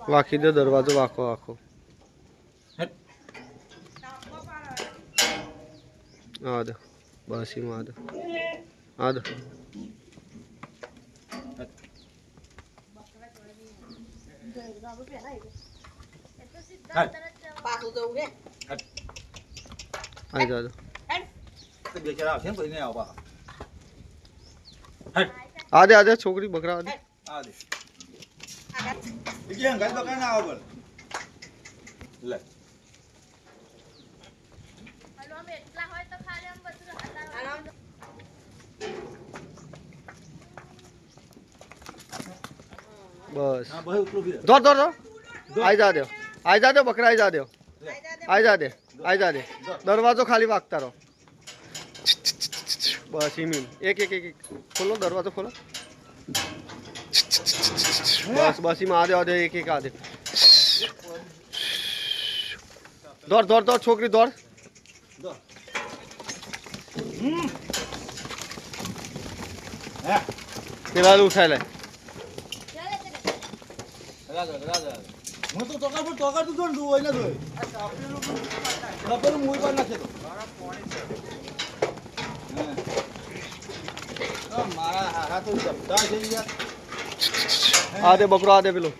વાખી દો દરવાજો વાખો આખો આ દો બસ એમાં આ દો આવી જાજો આ દે છોકરી બકરા આ દે बस दौड़ दौड़ दौड़ आई जा दो बकरा आई जा दो आई जा दे दरवाजो खाली वागता रहो बस ईमीन एक एक एक एक खोलो दरवाजो खोलो बस बस में आ दे एक एक आ दे दौड़ दौड़ दौड़ छोकरी दौड़ तेरा उठा ले હું તો તોકા તો જોન દુ હોય ને જોય આ આપણે લોકો રબર મોઈ પર નાખે તો મારા પાણી છે હા મારા હારા તો જબતા છે યાર આ દે બકરો આ દે પેલો